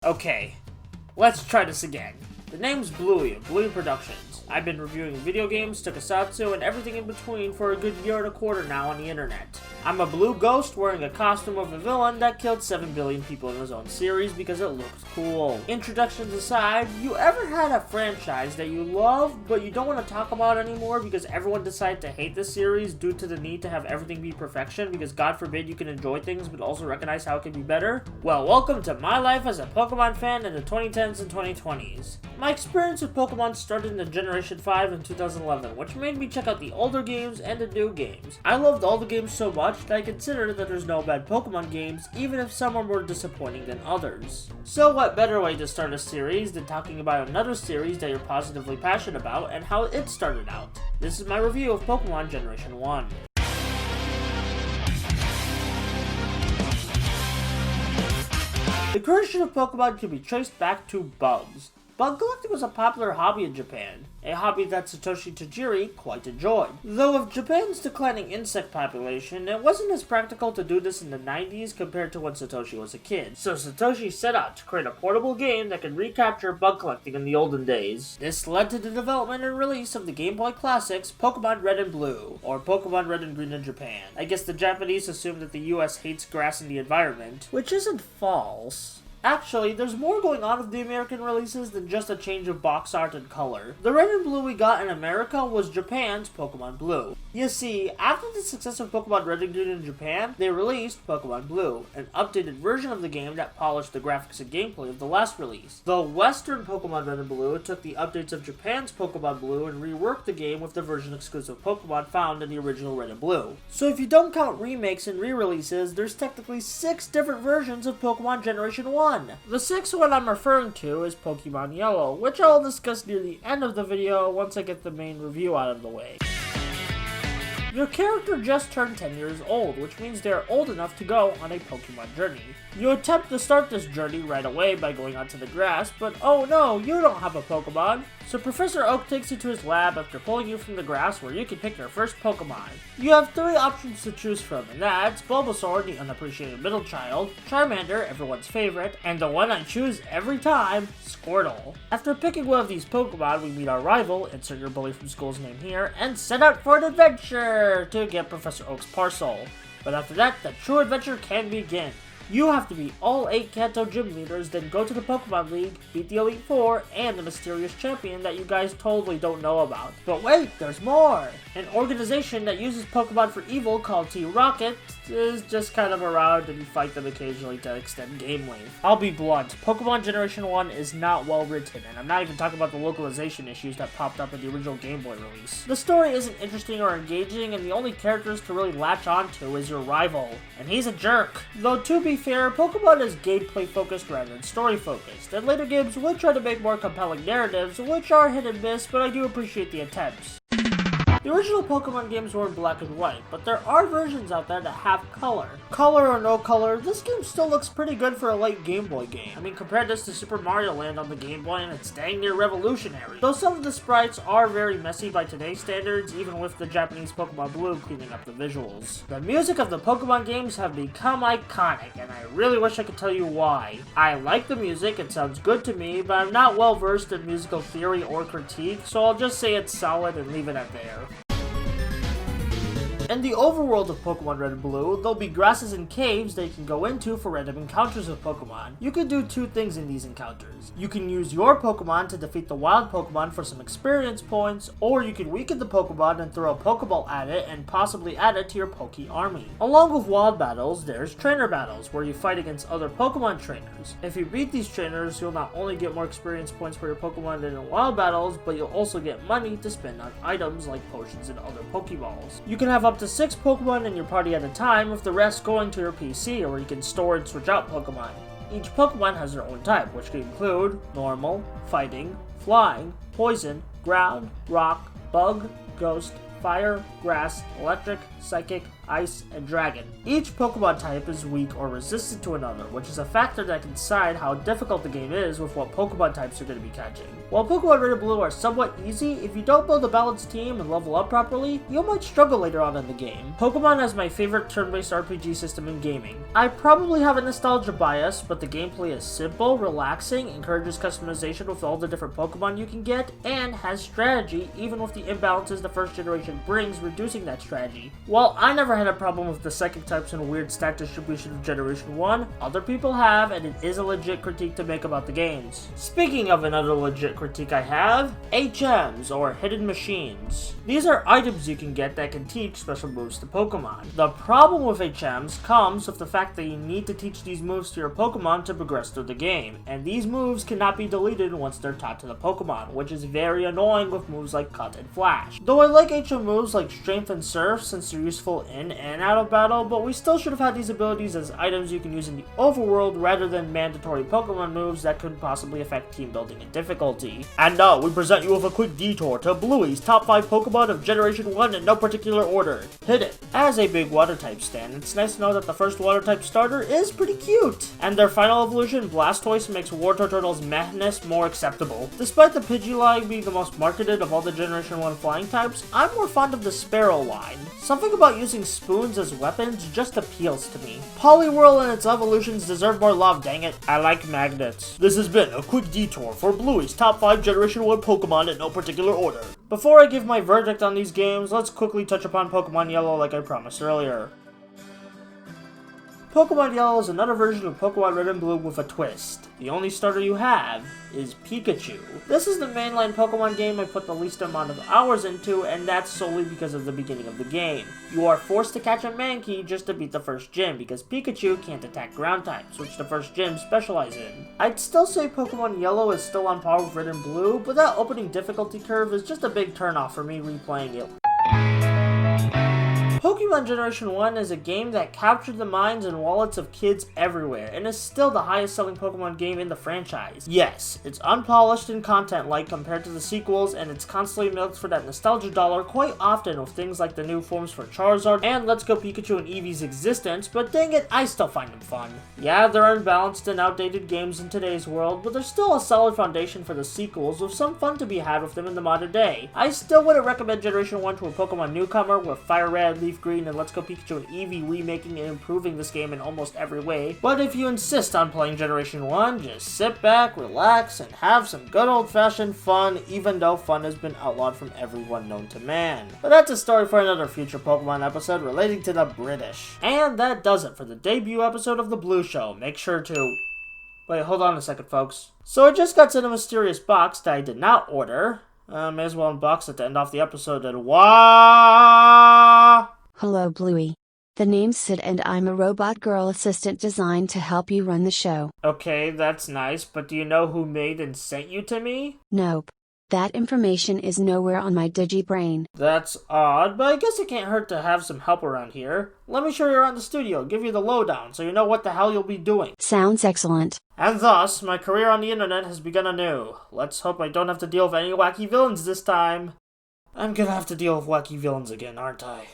Okay, let's try this again. The name's Bluey of Bluey Productions. I've been reviewing video games, tokusatsu, and everything in between for a good year and a quarter now on the internet. I'm a blue ghost wearing a costume of a villain that killed 7 billion people in his own series because it looked cool. Introductions aside, you ever had a franchise that you love but you don't want to talk about anymore because everyone decided to hate the series due to the need to have everything be perfection because God forbid you can enjoy things but also recognize how it can be better? Well, welcome to my life as a Pokemon fan in the 2010s and 2020s. My experience with Pokemon started in the Generation 5 in 2011, which made me check out the older games and the new games. I loved all the games so much that I consider that there's no bad Pokemon games, even if some are more disappointing than others. So what better way to start a series than talking about another series that you're positively passionate about and how it started out. This is my review of Pokemon Generation 1. The creation of Pokemon can be traced back to bugs. Bug collecting was a popular hobby in Japan, a hobby that Satoshi Tajiri quite enjoyed. Though with Japan's declining insect population, it wasn't as practical to do this in the 90s compared to when Satoshi was a kid. So Satoshi set out to create a portable game that could recapture bug collecting in the olden days. This led to the development and release of the Game Boy classics Pokemon Red and Blue, or Pokemon Red and Green in Japan. I guess the Japanese assume that the US hates grass and the environment, which isn't false. Actually, there's more going on with the American releases than just a change of box art and color. The Red and Blue we got in America was Japan's Pokemon Blue. You see, after the success of Pokemon Red and Green in Japan, they released Pokemon Blue, an updated version of the game that polished the graphics and gameplay of the last release. The Western Pokemon Red and Blue took the updates of Japan's Pokemon Blue and reworked the game with the version-exclusive Pokemon found in the original Red and Blue. So if you don't count remakes and re-releases, there's technically 6 different versions of Pokemon Generation 1. The 6th one I'm referring to is Pokemon Yellow, which I'll discuss near the end of the video once I get the main review out of the way. Your character just turned 10 years old, which means they're old enough to go on a Pokemon journey. You attempt to start this journey right away by going onto the grass, but oh no, you don't have a Pokemon! So Professor Oak takes you to his lab after pulling you from the grass where you can pick your first Pokemon. You have 3 options to choose from, and that's Bulbasaur, the unappreciated middle child, Charmander, everyone's favorite, and the one I choose every time, Squirtle. After picking one of these Pokemon, we meet our rival, insert your bully from school's name here, and set out for an adventure to get Professor Oak's parcel. But after that, the true adventure can begin. You have to beat all 8 Kanto gym leaders, then go to the Pokemon League, beat the Elite Four, and the mysterious champion that you guys totally don't know about. But wait, there's more! An organization that uses Pokemon for evil called T-Rocket is just kind of around and you fight them occasionally to extend game length. I'll be blunt, Pokemon Generation 1 is not well written, and I'm not even talking about the localization issues that popped up in the original Game Boy release. The story isn't interesting or engaging, and the only characters to really latch onto is your rival, and he's a jerk. Though to be fair, Pokemon is gameplay focused rather than story focused, and later games would try to make more compelling narratives, which are hit and miss, but I do appreciate the attempts. The original Pokemon games were in black and white, but there are versions out there that have color. Color or no color, this game still looks pretty good for a late Game Boy game. I mean, compare this to Super Mario Land on the Game Boy and it's dang near revolutionary. Though some of the sprites are very messy by today's standards, even with the Japanese Pokemon Blue cleaning up the visuals. The music of the Pokemon games have become iconic, and I really wish I could tell you why. I like the music, it sounds good to me, but I'm not well versed in musical theory or critique, so I'll just say it's solid and leave it at there. In the overworld of Pokemon Red and Blue, there'll be grasses and caves that you can go into for random encounters with Pokemon. You can do 2 things in these encounters. You can use your Pokemon to defeat the wild Pokemon for some experience points, or you can weaken the Pokemon and throw a Pokeball at it and possibly add it to your Poke Army. Along with wild battles, there's trainer battles, where you fight against other Pokemon trainers. If you beat these trainers, you'll not only get more experience points for your Pokemon than in wild battles, but you'll also get money to spend on items like potions and other Pokeballs. You can have up to 6 Pokemon in your party at a time, with the rest going to your PC, where you can store and switch out Pokemon. Each Pokemon has their own type, which can include Normal, Fighting, Flying, Poison, Ground, Rock, Bug, Ghost, Fire, Grass, Electric, Psychic, Ice, and Dragon. Each Pokemon type is weak or resistant to another, which is a factor that can decide how difficult the game is with what Pokemon types you're going to be catching. While Pokemon Red and Blue are somewhat easy, if you don't build a balanced team and level up properly, you might struggle later on in the game. Pokemon is my favorite turn-based RPG system in gaming. I probably have a nostalgia bias, but the gameplay is simple, relaxing, encourages customization with all the different Pokemon you can get, and has strategy, even with the imbalances the first generation brings, reducing that strategy. While I never had a problem with the psychic types and weird stat distribution of Generation 1, other people have, and it is a legit critique to make about the games. Speaking of another legit critique I have, HMs, or Hidden Machines. These are items you can get that can teach special moves to Pokemon. The problem with HMs comes with the fact that you need to teach these moves to your Pokemon to progress through the game, and these moves cannot be deleted once they're taught to the Pokemon, which is very annoying with moves like Cut and Flash. Though I like HM moves like Strength and Surf since they're useful in and out of battle, but we still should have had these abilities as items you can use in the overworld rather than mandatory Pokemon moves that could possibly affect team building and difficulty. And now we present you with a quick detour to Bluey's top 5 Pokemon of Generation 1 in no particular order. Hit it! As a big water type stan, it's nice to know that the first water type starter is pretty cute, and their final evolution, Blastoise, makes Wartortle's madness more acceptable. Despite the Pidgey being the most marketed of all the Generation 1 flying types, I'm more fond of the Sparrow line. Something about using spoons as weapons just appeals to me. Poliwhirl and its evolutions deserve more love, dang it. I like magnets. This has been a quick detour for Bluey's top 5 Generation 1 Pokemon in no particular order. Before I give my verdict on these games, let's quickly touch upon Pokemon Yellow like I promised earlier. Pokemon Yellow is another version of Pokemon Red and Blue with a twist. The only starter you have is Pikachu. This is the mainline Pokemon game I put the least amount of hours into, and that's solely because of the beginning of the game. You are forced to catch a Mankey just to beat the first gym, because Pikachu can't attack ground types, which the first gym specialize in. I'd still say Pokemon Yellow is still on par with Red and Blue, but that opening difficulty curve is just a big turnoff for me replaying it. Pokemon Generation 1 is a game that captured the minds and wallets of kids everywhere, and is still the highest selling Pokemon game in the franchise. Yes, it's unpolished and content-light compared to the sequels, and it's constantly milked for that nostalgia dollar quite often with things like the new forms for Charizard and Let's Go Pikachu and Eevee's existence, but dang it, I still find them fun. Yeah, they're unbalanced and outdated games in today's world, but there's still a solid foundation for the sequels with some fun to be had with them in the modern day. I still wouldn't recommend Generation 1 to a Pokemon newcomer with Fire Red, Leaf Green, and Let's Go Pikachu and Eevee remaking and improving this game in almost every way, but if you insist on playing Generation 1, just sit back, relax, and have some good old-fashioned fun, even though fun has been outlawed from everyone known to man. But that's a story for another future Pokemon episode relating to the British. And that does it for the debut episode of The Blue Show. Make sure to... Wait, hold on a second, folks. So I just got sent a mysterious box that I did not order. May as well unbox it to end off the episode and wah! Hello Bluey. The name's Sid and I'm a robot girl assistant designed to help you run the show. Okay, that's nice, but do you know who made and sent you to me? Nope. That information is nowhere on my digibrain. That's odd, but I guess it can't hurt to have some help around here. Let me show you around the studio, give you the lowdown, so you know what the hell you'll be doing. Sounds excellent. And thus, my career on the internet has begun anew. Let's hope I don't have to deal with any wacky villains this time. I'm gonna have to deal with wacky villains again, aren't I?